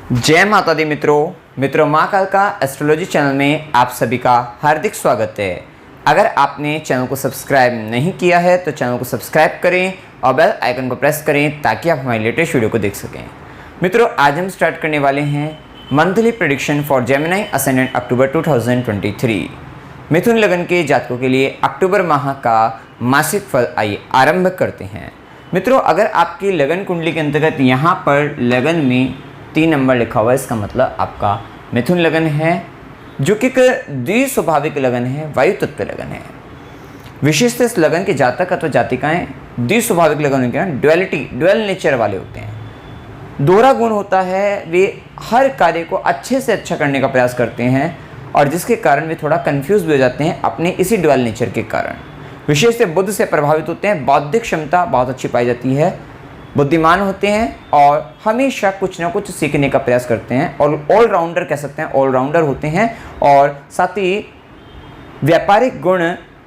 जय माता दी मित्रों माँ काल का एस्ट्रोलॉजी चैनल में आप सभी का हार्दिक स्वागत है। अगर आपने चैनल को सब्सक्राइब नहीं किया है तो चैनल को सब्सक्राइब करें और बेल आइकन को प्रेस करें ताकि आप हमारी लेटेस्ट वीडियो को देख सकें। मित्रों, आज हम स्टार्ट करने वाले हैं monthly prediction for Gemini ascendant October 2023। मिथुन लगन के जातकों के लिए अक्टूबर माह का मासिक फल आइए आरंभ करते हैं। मित्रों, अगर आपकी लगन कुंडली के अंतर्गत यहाँ पर लगन में 3 नंबर लिखा हुआ है, इसका मतलब आपका मिथुन लगन है, जो कि एक द्विस्वाभाविक लगन है, वायु तत्व लगन है। विशेषतः इस लगन के जातक अथवा जातिकाएं द्विस्वाभाविक लगन होते हैं, ड्वेल नेचर वाले होते हैं। दोहरा गुण होता है, वे हर कार्य को अच्छे से अच्छा करने का प्रयास करते हैं और जिसके कारण वे थोड़ा कंफ्यूज भी हो जाते हैं अपने इसी ड्वेल नेचर के कारण। विशेषतः बुद्ध से प्रभावित होते हैं, बौद्धिक क्षमता बहुत अच्छी पाई जाती है, बुद्धिमान होते हैं और हमेशा कुछ ना कुछ सीखने का प्रयास करते हैं और ऑलराउंडर कह सकते हैं, ऑलराउंडर होते हैं। और साथ ही व्यापारिक गुण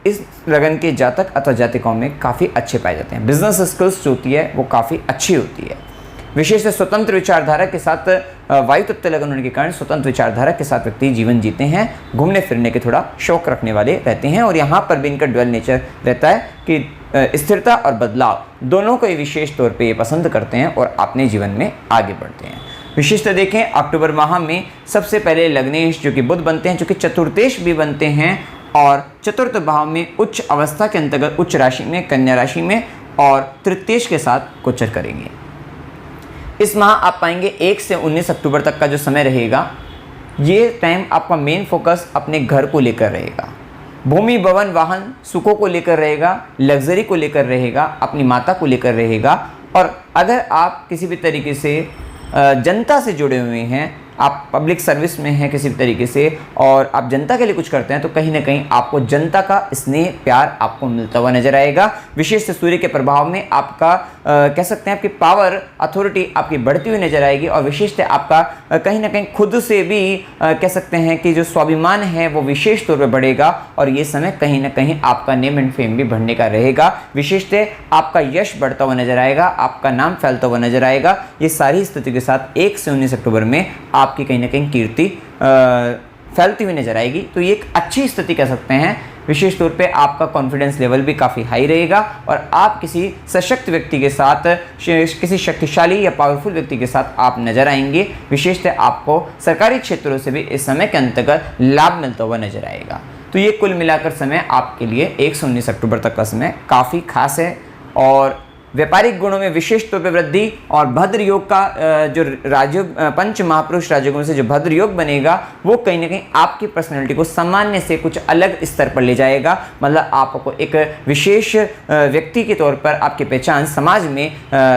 इस लगन के जातक अथवा जातिकाओं में काफ़ी अच्छे पाए जाते हैं। बिजनेस स्किल्स जो होती है वो काफ़ी अच्छी होती है। विशेष स्वतंत्र विचारधारा के साथ वायु तत्व लगन होने के कारण स्वतंत्र विचारधारा के साथ व्यक्ति जीवन जीते हैं, घूमने फिरने के थोड़ा शौक रखने वाले रहते हैं और यहाँ पर भी इनका ड्वेल नेचर रहता है कि स्थिरता और बदलाव दोनों को विशेष तौर पे ये पसंद करते हैं और अपने जीवन में आगे बढ़ते हैं। विशेषतः देखें, अक्टूबर माह में सबसे पहले लग्नेश जो कि बुध बनते हैं, जो कि चतुर्थेश भी बनते हैं और चतुर्थ भाव में उच्च अवस्था के अंतर्गत उच्च राशि में कन्या राशि में और तृतीयेश के साथ गोचर करेंगे। इस माह आप पाएंगे 1 से 19 अक्टूबर तक का जो समय रहेगा, ये टाइम आपका मेन फोकस अपने घर को लेकर रहेगा, भूमि भवन वाहन सुखों को लेकर रहेगा, लग्जरी को लेकर रहेगा, अपनी माता को लेकर रहेगा। और अगर आप किसी भी तरीके से जनता से जुड़े हुए हैं, आप पब्लिक सर्विस में हैं किसी भी तरीके से और आप जनता के लिए कुछ करते हैं, तो कहीं ना कहीं आपको जनता का स्नेह प्यार आपको मिलता हुआ नजर आएगा। विशेष सूर्य के प्रभाव में आपका कह सकते हैं आपकी पावर अथॉरिटी आपकी बढ़ती हुई नजर आएगी और विशेषतः आपका कहीं ना कहीं खुद से भी कह सकते हैं कि जो स्वाभिमान है वो विशेष तौर पर बढ़ेगा और ये समय कहीं ना कहीं आपका नेम एंड फेम भी बढ़ने का रहेगा। विशेषतः आपका यश बढ़ता हुआ नजर आएगा, आपका नाम फैलता हुआ नजर आएगा। ये सारी स्थिति के साथ 1 से 19 अक्टूबर में आपकी कहीं ना कहीं कीर्ति फैलती हुई नजर आएगी। तो ये एक अच्छी स्थिति कह सकते हैं। विशेष तौर पे आपका कॉन्फिडेंस लेवल भी काफ़ी हाई रहेगा और आप किसी सशक्त व्यक्ति के साथ, किसी शक्तिशाली या पावरफुल व्यक्ति के साथ आप नजर आएंगे। विशेषतः आपको सरकारी क्षेत्रों से भी इस समय के अंतर्गत लाभ मिलता हुआ नजर आएगा। तो ये कुल मिलाकर समय आपके लिए 1 से 19 अक्टूबर तक का समय काफ़ी खास है और व्यापारिक गुणों में विशेष तौर पर वृद्धि और भद्र योग का जो राजयोग पंच महापुरुष राजयोगों से जो भद्र योग बनेगा वो कहीं ना कहीं आपकी पर्सनैलिटी को सामान्य से कुछ अलग स्तर पर ले जाएगा। मतलब आपको एक विशेष व्यक्ति के तौर पर आपकी पहचान समाज में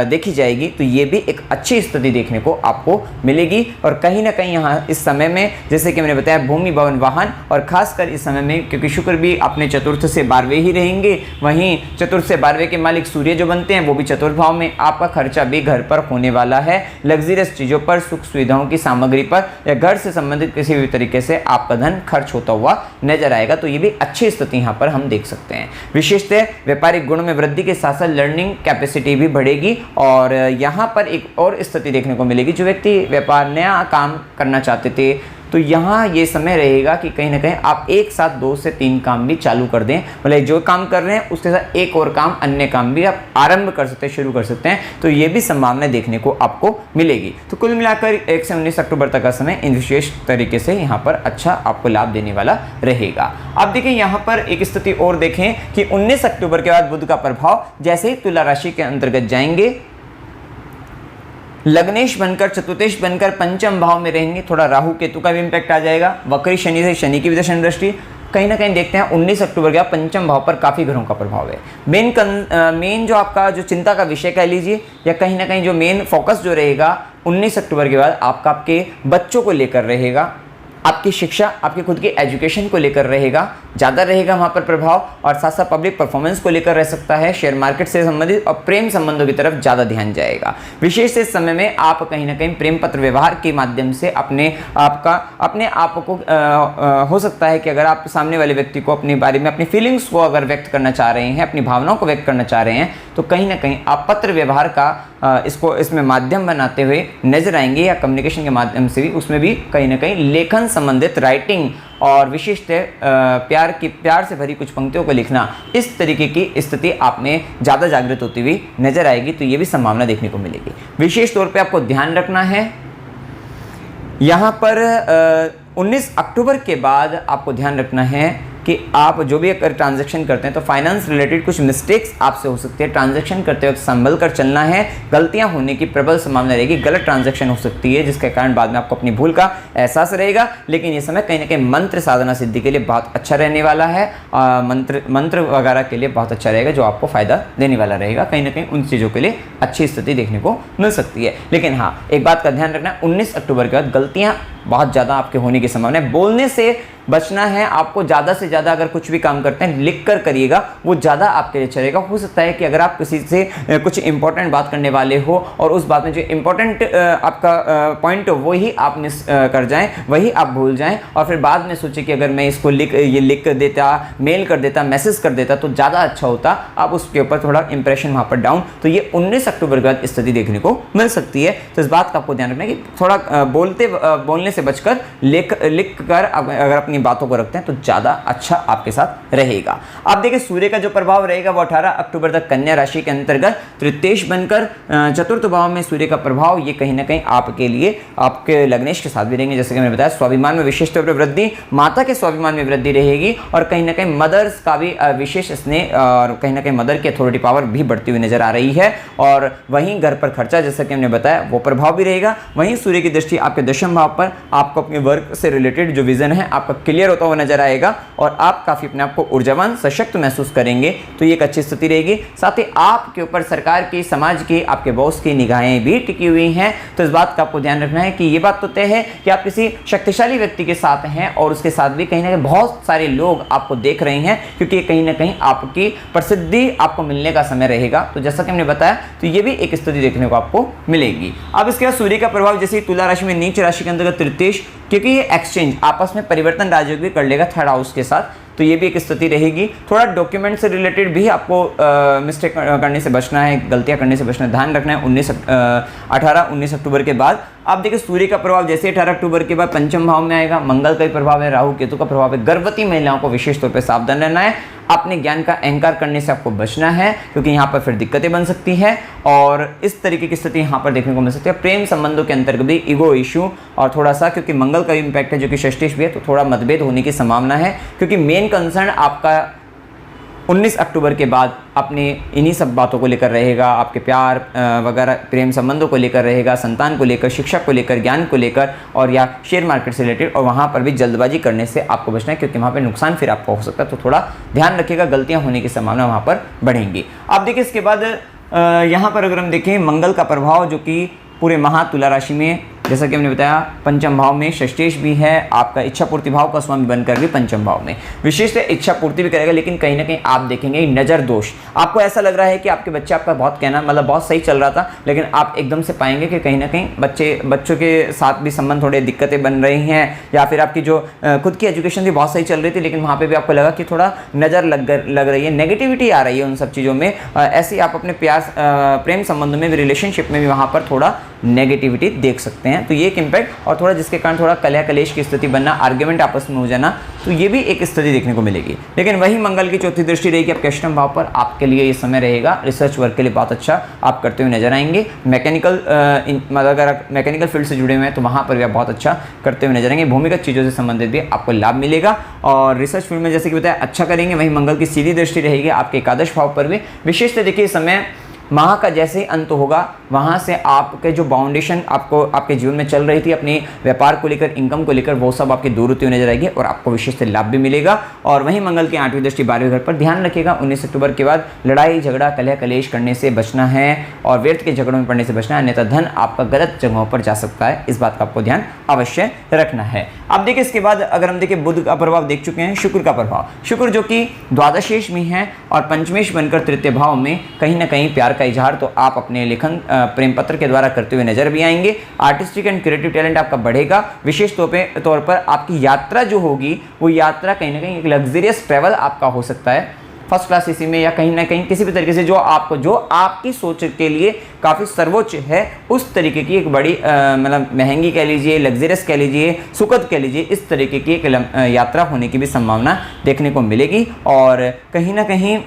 देखी जाएगी। तो ये भी एक अच्छी स्थिति देखने को आपको मिलेगी और कहीं ना कहीं यहाँ इस समय में जैसे कि मैंने बताया भूमि भवन वाहन और खासकर इस समय में क्योंकि शुक्र भी अपने चतुर्थ से 12वें ही रहेंगे, वहीं चतुर्थ से 12वें के मालिक सूर्य जो बनते हैं वो भी चतुर्थ भाव में, आपका खर्चा भी घर पर होने वाला है। लग्जरियस चीजों पर, सुख सुविधाओं की सामग्री पर या घर से संबंधित किसी भी तरीके से आपका धन खर्च होता हुआ नजर आएगा। तो ये भी अच्छी स्थिति यहाँ पर हम देख सकते हैं। विशेषतः व्यापारिक गुणों में वृद्धि के साथ साथ लर्निंग कैपेसिटी भी बढ़ेगी और यहाँ पर एक और स्थिति देखने को मिलेगी। जो व्यक्ति व्यापार नया काम करना चाहते थे तो यहाँ ये समय रहेगा कि कहीं ना कहीं आप एक साथ 2 से 3 काम भी चालू कर दें। मतलब जो काम कर रहे हैं उसके साथ एक और काम, अन्य काम भी आप आरंभ कर सकते हैं, शुरू कर सकते हैं। तो ये भी संभावना देखने को आपको मिलेगी। तो कुल मिलाकर 1 से 19 अक्टूबर तक का समय इन विशेष तरीके से यहाँ पर अच्छा आपको लाभ देने वाला रहेगा। अब देखें यहाँ पर एक स्थिति और देखें कि 19 अक्टूबर के बाद बुध का प्रभाव जैसे ही तुला राशि के अंतर्गत जाएंगे, लग्नेश बनकर चतुर्थेश बनकर पंचम भाव में रहेंगे, थोड़ा राहु केतु का भी इम्पैक्ट आ जाएगा। वक्री शनि से शनि की भी दर्शन दृष्टि कहीं ना कहीं देखते हैं 19 अक्टूबर के बाद पंचम भाव पर काफ़ी ग्रहों का प्रभाव है। मेन जो आपका जो चिंता का विषय कह लीजिए या कहीं ना कहीं जो मेन फोकस जो रहेगा 19 अक्टूबर के बाद आपका आपके बच्चों को लेकर रहेगा। आपकी शिक्षा, आपकी खुद की एजुकेशन को लेकर रहेगा, ज़्यादा रहेगा वहाँ पर प्रभाव, और साथ साथ पब्लिक परफॉर्मेंस को लेकर रह सकता है, शेयर मार्केट से संबंधित और प्रेम संबंधों की तरफ ज़्यादा ध्यान जाएगा। विशेष इस समय में आप कहीं ना कहीं प्रेम पत्र व्यवहार के माध्यम से अपने आप को हो सकता है कि अगर आप सामने वाले व्यक्ति को अपने बारे में अपनी फीलिंग्स को अगर व्यक्त करना चाह रहे हैं, अपनी भावनाओं को व्यक्त करना चाह रहे हैं, तो कहीं ना कहीं आप पत्र व्यवहार का इसमें माध्यम बनाते हुए नजर आएंगे, या कम्युनिकेशन के माध्यम से भी उसमें भी कहीं ना कहीं लेखन संबंधित राइटिंग और विशिष्ट प्यार से भरी कुछ पंक्तियों को लिखना, इस तरीके की स्थिति आप में ज़्यादा जागृत होती हुई नजर आएगी। तो ये भी संभावना देखने को मिलेगी। विशेष तौर पे आपको ध्यान रखना है यहाँ पर 19 अक्टूबर के बाद आपको ध्यान रखना है कि आप जो भी अगर ट्रांजैक्शन करते हैं तो फाइनेंस रिलेटेड कुछ मिस्टेक्स आपसे हो सकती है। ट्रांजैक्शन करते वक्त संभल कर चलना है, गलतियां होने की प्रबल संभावना रहेगी, गलत ट्रांजैक्शन हो सकती है जिसके कारण बाद में आपको अपनी भूल का एहसास रहेगा। लेकिन ये समय कहीं ना कहीं मंत्र साधना सिद्धि के लिए बहुत अच्छा रहने वाला है, मंत्र वगैरह के लिए बहुत अच्छा रहेगा, जो आपको फायदा देने वाला रहेगा। कहीं ना कहीं उन चीज़ों के लिए अच्छी स्थिति देखने को मिल सकती है। लेकिन हाँ, एक बात का ध्यान रखना, 19 अक्टूबर के बाद गलतियाँ बहुत ज़्यादा आपके होने की संभावना है। बोलने से बचना है आपको। ज़्यादा से ज़्यादा अगर कुछ भी काम करते हैं लिख कर करिएगा, वो ज़्यादा आपके लिए चलेगा। हो सकता है कि अगर आप किसी से कुछ इंपॉर्टेंट बात करने वाले हो और उस बात में जो इंपॉर्टेंट आपका पॉइंट हो वही आप मिस कर जाएं, वही आप भूल जाएं, और फिर बाद में सोचें कि अगर मैं इसको लिख देता, मेल कर देता, मैसेज कर देता तो ज़्यादा अच्छा होता। आप उसके ऊपर थोड़ा इंप्रेशन वहाँ पर डाउन। तो ये 19 अक्टूबर के बाद स्थिति देखने को मिल सकती है। तो इस बात का आपको ध्यान रखना है कि थोड़ा बोलने से बचकर लिख कर अगर अपनी बातों को रखते हैं तो ज़्यादा अच्छा आपके साथ रहेगा। आप देखिए सूर्य का जो प्रभाव रहेगा वो 18 अक्टूबर तक कन्या राशि के अंतर्गत तृतीयेश बनकर चतुर्थ भाव में सूर्य का प्रभाव, ये कहीं ना कहीं आपके लिए आपके लग्नेश के साथ भी रहेंगे। जैसे कि मैंने बताया, स्वाभिमान में विशेष तौर पर वृद्धि, माता के स्वाभिमान में वृद्धि रहेगी, और कहीं ना कहीं मदर्स का भी विशेष स्नेह और कहीं ना कहीं मदर की अथॉरिटी पावर भी बढ़ती हुई नजर आ रही है। और वहीं घर पर खर्चा, जैसा कि हमने बताया, वो प्रभाव भी रहेगा। वहीं सूर्य की दृष्टि आपके दशम भाव पर, आपको अपने वर्क से रिलेटेड जो विजन है आपका क्लियर होता हुआ नजर आएगा, और आप काफी अपने आप को ऊर्जावान सशक्त महसूस करेंगे। तो ये एक अच्छी स्थिति रहेगी। साथ ही आपके ऊपर सरकार की, समाज की, आपके बॉस की निगाहें भी टिकी हुई हैं। तो इस बात का आपको ध्यान रखना है कि ये बात तो तय है कि आप किसी शक्तिशाली व्यक्ति के साथ हैं, और उसके साथ भी कहीं ना कहीं बहुत सारे लोग आपको देख रहे हैं, क्योंकि कहीं ना कहीं आपकी प्रसिद्धि आपको मिलने का समय रहेगा। तो जैसा कि हमने बताया, तो ये भी एक स्थिति देखने को आपको मिलेगी। अब इसके बाद सूर्य का प्रभाव जैसे तुला राशि में नीच राशि के अंतर्गत तृतीयेश, क्योंकि ये एक्सचेंज आपस में परिवर्तन राजयोग भी कर लेगा थर्ड हाउस के साथ, तो ये भी एक स्थिति रहेगी। थोड़ा डॉक्यूमेंट से रिलेटेड भी आपको मिस्टेक करने से बचना है, गलतियां करने से बचना है, ध्यान रखना है। 19 अक्टूबर के बाद आप देखिए सूर्य का प्रभाव जैसे 18 अक्टूबर के बाद पंचम भाव में आएगा। मंगल का भी प्रभाव है, राहु केतु का प्रभाव है। गर्भवती महिलाओं को विशेष तौर पर सावधान रहना है, अपने ज्ञान का अहंकार करने से आपको बचना है, क्योंकि यहाँ पर फिर दिक्कतें बन सकती है, और इस तरीके की स्थिति यहाँ पर देखने को मिल सकती है। प्रेम संबंधों के अंतर्गत भी ईगो इशू और थोड़ा सा, क्योंकि मंगल का इम्पैक्ट है जो कि षष्ठेश भी है, तो थोड़ा मतभेद होने की संभावना है, क्योंकि मेन कंसर्न आपका 19 अक्टूबर के बाद अपने इन्हीं सब बातों को लेकर रहेगा, आपके प्यार वगैरह प्रेम संबंधों को लेकर रहेगा, संतान को लेकर, शिक्षा को लेकर, ज्ञान को लेकर, और या शेयर मार्केट से रिलेटेड। और वहाँ पर भी जल्दबाजी करने से आपको बचना है, क्योंकि वहाँ पर नुकसान फिर आपको हो सकता है। तो थोड़ा ध्यान रखिएगा, गलतियाँ होने की संभावना वहाँ पर बढ़ेंगी। आप देखिए इसके बाद यहाँ पर अगर हम देखें मंगल का प्रभाव, जो कि पूरे महा तुला राशि में, जैसा कि हमने बताया, पंचम भाव में षष्ठेश भी है, आपका इच्छा पूर्ति भाव का स्वामी बनकर भी पंचम भाव में विशेष इच्छा पूर्ति भी करेगा। लेकिन कहीं ना कहीं आप देखेंगे नजर दोष, आपको ऐसा लग रहा है कि आपके बच्चे, आपका बहुत कहना मतलब बहुत सही चल रहा था, लेकिन आप एकदम से पाएंगे कि कहीं ना कहीं बच्चों के साथ भी संबंध थोड़े दिक्कतें बन रही हैं, या फिर आपकी जो खुद की एजुकेशन थी बहुत सही चल रही थी, लेकिन वहाँ पर भी आपको लगा कि थोड़ा नज़र लग रही है, नेगेटिविटी आ रही है उन सब चीज़ों में। ऐसे आप अपने प्रेम संबंधों में भी, रिलेशनशिप में भी वहाँ पर थोड़ा नेगेटिविटी देख सकते हैं। तो ये एक इम्पैक्ट, और थोड़ा जिसके कारण थोड़ा कलह कलेश की स्थिति बनना, आर्ग्यूमेंट आपस में हो जाना, तो ये भी एक स्थिति देखने को मिलेगी। लेकिन वही मंगल की चौथी दृष्टि रहेगी आपके अष्टम भाव पर, आपके लिए ये समय रहेगा रिसर्च वर्क के लिए बहुत अच्छा आप करते हुए नजर आएंगे। मैकेनिकल अगर मैकेनिकल फील्ड से जुड़े हुए हैं तो वहाँ पर भी आप बहुत अच्छा करते हुए नजर आएंगे। भूमिगत चीज़ों से संबंधित भी आपको लाभ मिलेगा, और रिसर्च फील्ड में जैसे कि बताया अच्छा करेंगे। वहीं मंगल की सीधी दृष्टि रहेगी आपके एकादश भाव पर भी। विशेषतः देखिए इस समय माह का जैसे ही अंत होगा वहाँ से आपके जो बाउंडेशन आपको आपके जीवन में चल रही थी अपने व्यापार को लेकर, इनकम को लेकर, वो सब आपकी दूर होती हुई नजर आएगी और आपको विशेष से लाभ भी मिलेगा। और वहीं मंगल की 8वीं दृष्टि 12वें घर पर, ध्यान रखिएगा 19 अक्टूबर के बाद लड़ाई झगड़ा कलह कलेश करने से बचना है और व्यर्थ के झगड़ों में पड़ने से बचना है, अन्यथा धन आपका गलत जगहों पर जा सकता है। इस बात का आपको ध्यान अवश्य रखना है। अब देखिए इसके बाद अगर हम देखिए बुध का प्रभाव देख चुके हैं, शुक्र का प्रभाव, शुक्र जो कि द्वादशेश में है और पंचमेश बनकर तृतीय भाव में कहीं ना कहीं प्यार का इजहार तो आप अपने लेखन प्रेम पत्र के द्वारा करते हुए नजर भी आएंगे। आर्टिस्टिक एंड क्रिएटिव टैलेंट आपका बढ़ेगा। विशेष तौर पर आपकी यात्रा जो होगी वो यात्रा कहीं ना कहीं एक लग्जरियस ट्रैवल आपका हो सकता है, फर्स्ट क्लास एसी में या कहीं ना कहीं किसी भी तरीके से जो आपकी सोच के लिए काफ़ी सर्वोच्च है, उस तरीके की एक बड़ी मतलब महंगी कह लीजिए, लग्जरियस कह लीजिए, सुखद कह लीजिए, इस तरीके की एक यात्रा होने की भी संभावना देखने को मिलेगी। और कहीं ना कहीं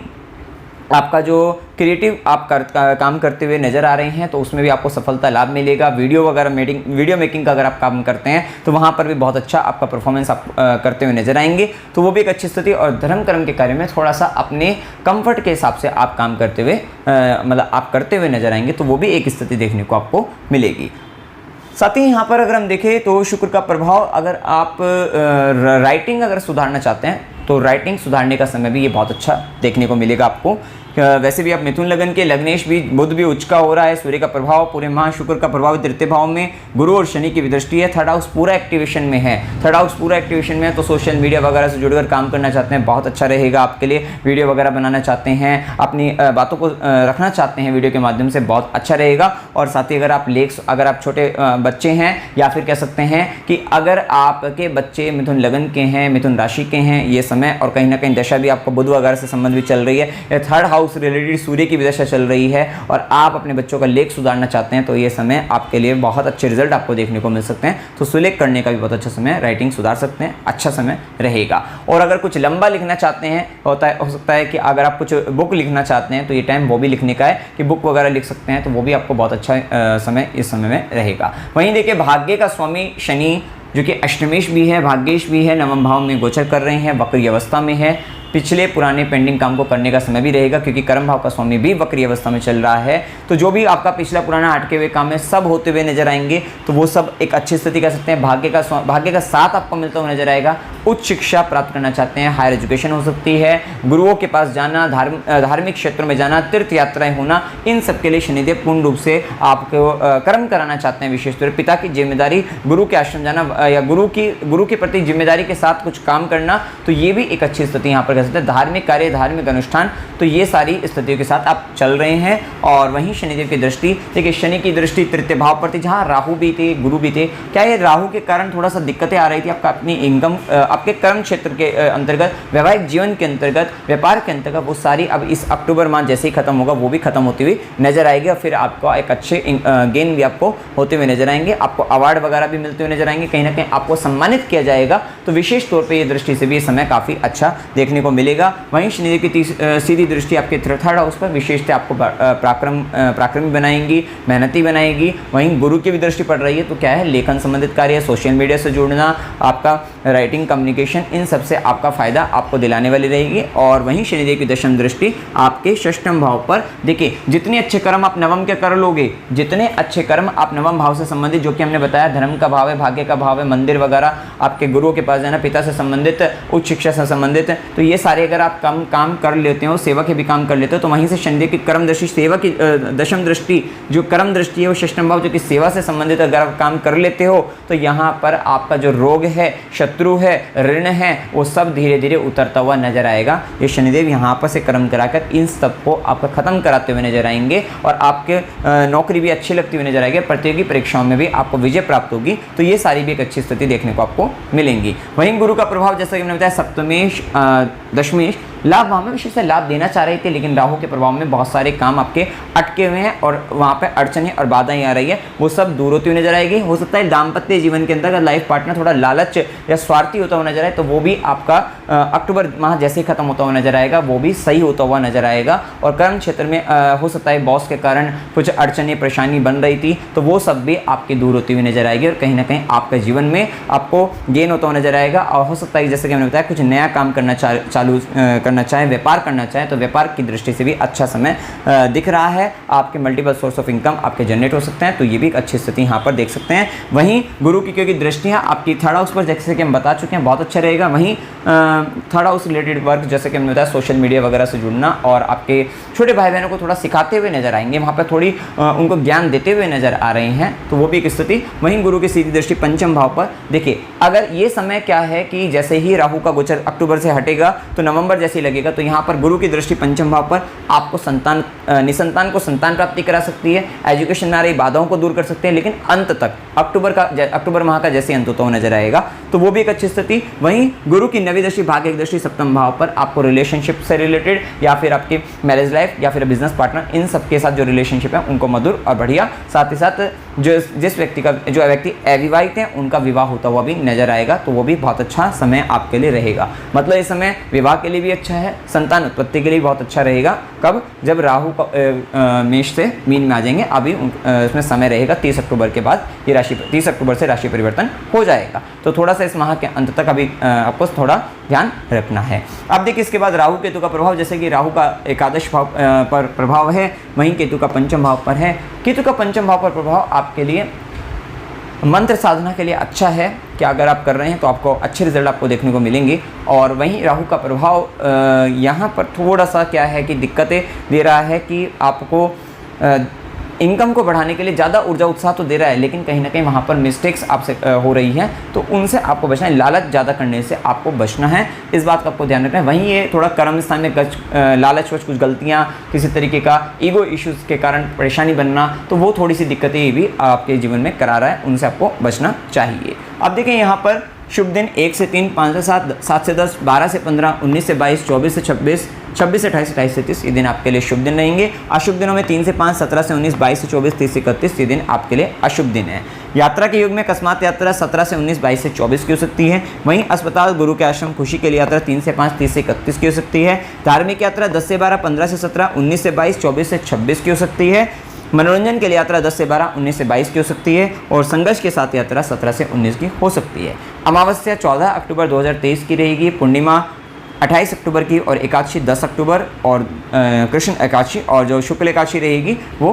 आपका जो क्रिएटिव आप काम करते हुए नज़र आ रहे हैं तो उसमें भी आपको सफलता लाभ मिलेगा। वीडियो मेकिंग का अगर आप काम करते हैं तो वहाँ पर भी बहुत अच्छा आपका परफॉर्मेंस आप करते हुए नजर आएंगे, तो वो भी एक अच्छी स्थिति। और धर्म कर्म के कार्य में थोड़ा सा अपने कंफर्ट के हिसाब से आप काम करते हुए मतलब आप करते हुए नजर आएंगे, तो वो भी एक स्थिति देखने को आपको मिलेगी। साथ ही यहाँ पर अगर हम देखें तो शुक्र का प्रभाव, अगर आप राइटिंग अगर सुधारना चाहते हैं तो राइटिंग सुधारने का समय भी ये बहुत अच्छा देखने को मिलेगा आपको। वैसे भी आप मिथुन लगन के, लग्नेश भी, बुध भी उच्च का हो रहा है, सूर्य का प्रभाव पूरे माह, शुक्र का प्रभाव तृतीय भाव में, गुरु और शनि की भी दृष्टि है, थर्ड हाउस पूरा एक्टिवेशन में है। थर्ड हाउस पूरा एक्टिवेशन में है तो सोशल मीडिया वगैरह से जुड़कर काम करना चाहते हैं, बहुत अच्छा रहेगा आपके लिए। वीडियो वगैरह बनाना चाहते हैं, अपनी बातों को रखना चाहते हैं वीडियो के माध्यम से, बहुत अच्छा रहेगा। और साथ ही अगर आप छोटे बच्चे हैं या फिर कह सकते हैं कि अगर आपके बच्चे मिथुन लगन के हैं, मिथुन राशि के हैं, ये समय और कहीं ना कहीं दशा भी आपको बुध वगैरह से संबंध भी चल रही है, थर्ड हाउस रिलेटेड सूर्य की भी दशा चल रही है और आप अपने बच्चों का लेख सुधारना चाहते हैं, तो ये समय आपके लिए बहुत अच्छे रिजल्ट आपको देखने को मिल सकते हैं। तो सुलेख करने का भी बहुत अच्छा समय, राइटिंग सुधार सकते हैं, अच्छा समय रहेगा। और अगर कुछ लंबा लिखना चाहते हैं, हो सकता है कि अगर आप कुछ बुक लिखना चाहते हैं तो ये टाइम वो भी लिखने का है कि बुक वगैरह लिख सकते हैं, तो वो भी आपको बहुत अच्छा समय इस समय में रहेगा। वहीं देखिए भाग्य का स्वामी शनि जो कि अष्टमेश भी है, भाग्येश भी है, नवम भाव में गोचर कर रहे हैं, वक्री अवस्था में है। पिछले पुराने पेंडिंग काम को करने का समय भी रहेगा क्योंकि कर्म भाव का स्वामी भी वक्री अवस्था में चल रहा है। तो जो भी आपका पिछला पुराना अटके हुए काम है सब होते हुए नजर आएंगे, तो वो सब एक अच्छी स्थिति कह सकते हैं। भाग्य का साथ आपको मिलता हुआ नजर आएगा। उच्च शिक्षा प्राप्त करना चाहते हैं, हायर एजुकेशन हो सकती है, गुरुओं के पास जाना, धार्मिक क्षेत्रों में जाना, तीर्थ यात्राएं होना, इन सब के लिए शनिदेव पूर्ण रूप से आपको कर्म कराना चाहते हैं। विशेषतौर पिता की जिम्मेदारी, गुरु के आश्रम जाना या गुरु के प्रति जिम्मेदारी के साथ कुछ काम करना, तो ये भी एक अच्छी स्थिति यहाँ पर धार्मिक कार्य, धार्मिक अनुष्ठान, तो ये सारी स्थितियों के साथ आप चल रहे हैं। और वहीं शनिदेव की दृष्टि, देखिए शनि की दृष्टि तृतीय भाव पर थी जहाँ राहु भी थे, गुरु भी थे। क्या ये राहु के कारण थोड़ा सा दिक्कतें आ रही थी आपका अपनी इनकम, आपके कर्म क्षेत्र के अंतर्गत, वैवाहिक जीवन के अंतर्गत, व्यापार के अंतर्गत, वो सारी अब इस अक्टूबर माह जैसे ही खत्म होगा वो भी खत्म होती हुई नजर आएगी और फिर आपको एक अच्छे गेन भी आपको होते हुए नजर आएंगे। आपको अवार्ड वगैरह भी मिलते हुए नजर आएंगे, कहीं ना कहीं आपको सम्मानित किया जाएगा। तो विशेष तौर पर ये दृष्टि से भी समय काफ़ी अच्छा देखने को मिलेगा। वहीं शनिदेव की सीधी दृष्टि आपके थर्ड हाउस पर विशेषता आपको पराक्रमी बनाएंगी, मेहनती बनाएगी। वहीं गुरु की भी दृष्टि पड़ रही है, तो क्या है लेखन संबंधित कार्य, सोशल मीडिया से जुड़ना, आपका राइटिंग, कम्युनिकेशन, इन सबसे आपका फायदा आपको दिलाने वाली रहेगी। और वहीं शनिदेव की दशम दृष्टि आपके षष्ठम भाव पर, देखिए जितने अच्छे कर्म आप नवम के कर लोगे, जितने अच्छे कर्म आप नवम भाव से संबंधित, जो कि हमने बताया धर्म का भाव है, भाग्य का भाव है, मंदिर वगैरह, आपके गुरुओं के पास जाना, पिता से संबंधित, उच्च शिक्षा से संबंधित, तो ये सारे अगर आप काम कर लेते हो, सेवा के भी काम कर लेते हो, तो वहीं से शनिदेव की कर्म दृष्टि, सेवा की दशम दृष्टि, जो कर्म दृष्टि है वो षष्ठम भाव जो कि सेवा से संबंधित अगर आप काम कर लेते हो, तो यहाँ पर आपका जो रोग है, शत्रु है, ऋण है, वो सब धीरे धीरे उतरता हुआ नजर आएगा। ये शनिदेव यहाँ पर से कर्म कराकर इन सब को आपका खत्म कराते हुए नजर आएंगे और आपके नौकरी भी अच्छी लगती हुई नजर आएगी, प्रतियोगी परीक्षाओं में भी आपको विजय प्राप्त होगी। तो ये सारी भी एक अच्छी स्थिति देखने को आपको मिलेंगी। वहीं गुरु का प्रभाव जैसा कि मैंने बताया सप्तमेश, दशमेश लाभ भाव में विशेष से लाभ देना चाह रही थी, लेकिन राहु के प्रभाव में बहुत सारे काम आपके अटके हुए हैं और वहाँ पे अड़चनें और बाधाएं आ रही है, वो सब दूर होती हुई नजर आएगी। हो सकता है दाम्पत्य जीवन के अंदर अगर लाइफ पार्टनर थोड़ा लालच या स्वार्थी होता हुआ नजर आए, तो वो भी आपका अक्टूबर माह जैसे ही खत्म होता हुआ नजर आएगा, वो भी सही होता हुआ नजर आएगा। और कर्म क्षेत्र में हो सकता है बॉस के कारण कुछ अड़चनें, परेशानी बन रही थी, तो वो सब भी आपकी दूर होती हुई नजर आएगी और कहीं ना कहीं आपके जीवन में आपको गेन होता हुआ नजर आएगा। और हो सकता है जैसे कि मैंने बताया कुछ नया काम करना चालू करना करना चाहें, व्यापार करना चाहें तो व्यापार की दृष्टि से भी अच्छा समय दिख रहा है। आपके मल्टीपल सोर्स ऑफ इनकम आपके जनरेट हो सकते हैं, तो ये भी एक अच्छी स्थिति यहाँ पर देख सकते हैं। वहीं गुरु की क्योंकि दृष्टियाँ आपकी थर्ड हाउस पर जैसे कि हम बता चुके हैं बहुत अच्छा रहेगा। वहीं थर्ड हाउस रिलेटेड वर्क जैसे कि हमने बताया सोशल मीडिया वगैरह से जुड़ना और आपके छोटे भाई बहनों को थोड़ा सिखाते हुए नजर आएंगे, वहाँ पर थोड़ी उनको ज्ञान देते हुए नजर आ रहे हैं, तो वो भी एक स्थिति। वहीं गुरु की सीधी दृष्टि पंचम भाव पर, देखिए अगर ये समय क्या है कि जैसे ही राहु का गोचर अक्टूबर से हटेगा तो नवंबर जैसे ही लगेगा, तो यहाँ पर गुरु की दृष्टि पंचम भाव पर आपको निसंतान को संतान प्राप्ति करा सकती है, एजुकेशन में आ रही बाधाओं को दूर कर सकते हैं, लेकिन अंत तक अक्टूबर माह का जैसे अंत होता हुआ नजर आएगा, तो वो भी एक अच्छी स्थिति। वहीं गुरु की नवी दृष्टि भाग्य की दृष्टि सप्तम भाव पर आपको रिलेशनशिप से रिलेटेड या फिर आपके मैरिज लाइफ या फिर बिजनेस पार्टनर, इन सब के साथ जो रिलेशनशिप है उनको मधुर और बढ़िया, साथ ही साथ जिस व्यक्ति अविवाहित हैं उनका विवाह होता हुआ भी नजर आएगा, तो वो भी बहुत अच्छा समय आपके लिए रहेगा। मतलब इस समय विवाह के लिए भी अच्छा है, संतान उत्पत्ति के लिए बहुत अच्छा रहेगा। कब? जब राहु मेष से मीन में आ जाएंगे, अभी उसमें समय रहेगा 30 अक्टूबर के बाद, ये 30 अक्टूबर से राशि परिवर्तन हो जाएगा, तो थोड़ा सा इस माह के अंत तक अभी आपको थोड़ा ध्यान रखना है। अब देखिए इसके बाद राहु केतु का प्रभाव, जैसे कि राहु का एकादश भाव पर प्रभाव है, वहीं केतु का पंचम भाव पर है। केतु का पंचम भाव पर प्रभाव आपके लिए मंत्र साधना के लिए अच्छा है कि अगर आप कर रहे हैं तो आपको अच्छे रिजल्ट आपको देखने को मिलेंगे। और वहीं राहु का प्रभाव यहाँ पर थोड़ा सा क्या है कि दिक्कतें दे रहा है कि आपको इनकम को बढ़ाने के लिए ज़्यादा ऊर्जा उत्साह तो दे रहा है, लेकिन कहीं ना कहीं वहाँ पर मिस्टेक्स आपसे हो रही हैं, तो उनसे आपको बचना है। लालच ज़्यादा करने से आपको बचना है, इस बात का आपको ध्यान रखना है। वहीं ये थोड़ा कर्म स्थान में लालच कुछ गलतियाँ, किसी तरीके का ईगो इश्यूज़ के कारण परेशानी बनना, तो वो थोड़ी सी दिक्कतें भी आपके जीवन में करा रहा है, उनसे आपको बचना चाहिए। अब देखें यहाँ पर शुभ दिन 1 से 3, 5 से 7, 7 से 10, 12 से 15, 19 से 22, 24 से 26, 26 से 28, 28 से 30 ये दिन आपके लिए शुभ दिन रहेंगे। अशुभ दिनों में 3 से 5, 17 से 19, 22 से 24, 30 से 31 ये दिन आपके लिए अशुभ दिन है। यात्रा के युग में अकस्मात यात्रा 17 से 19, 22 से 24 की हो सकती है। वहीं अस्पताल, गुरु के आश्रम, खुशी के लिए यात्रा 3 से 5, 30 से 31 की हो सकती है। धार्मिक यात्रा 10 से 12, 15 से 17, 19 से 22, 24 से 26 की हो सकती है। मनोरंजन के लिए यात्रा 10 से 12, 19 से 22 की हो सकती है। और संघर्ष के साथ यात्रा 17 से 19 की हो सकती है। अमावस्या 14 अक्टूबर 2023 की रहेगी, पूर्णिमा 28 अक्टूबर की और एकादशी 10 अक्टूबर और कृष्ण एकादशी और जो शुक्ल एकादशी रहेगी वो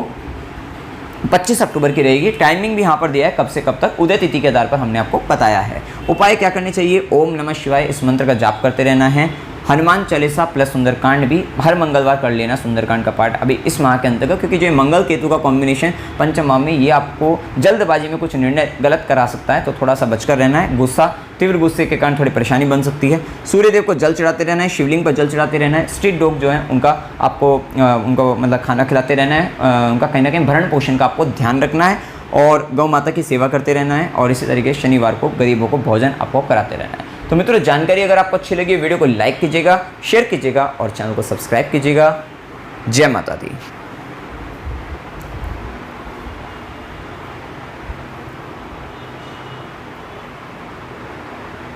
25 अक्टूबर की रहेगी। टाइमिंग भी यहाँ पर दिया है कब से कब तक, उदय तिथि के आधार पर हमने आपको बताया है। उपाय क्या करने चाहिए? ओम नमः शिवाय इस मंत्र का जाप करते रहना है। हनुमान चालीसा प्लस सुंदरकांड भी हर मंगलवार कर लेना, सुंदरकांड का पाठ अभी इस माह के अंतर्गत, क्योंकि जो मंगल केतु का कॉम्बिनेशन पंचम माह में ये आपको जल्दबाजी में कुछ निर्णय गलत करा सकता है, तो थोड़ा सा बचकर रहना है। गुस्सा, तीव्र गुस्से के कारण थोड़ी परेशानी बन सकती है। सूर्यदेव को जल चढ़ाते रहना है, शिवलिंग पर जल चढ़ाते रहना है। स्ट्रीट डॉग जो है उनका आपको उनको मतलब खाना खिलाते रहना है, उनका कहीं ना कहीं भरण पोषण का आपको ध्यान रखना है और गौ माता की सेवा करते रहना है। और इसी तरीके से शनिवार को गरीबों को भोजन आपको कराते रहना है। तो मित्रों, जानकारी अगर आपको अच्छी लगी वीडियो को लाइक कीजिएगा, शेयर कीजिएगा और चैनल को सब्सक्राइब कीजिएगा। जय माता दी।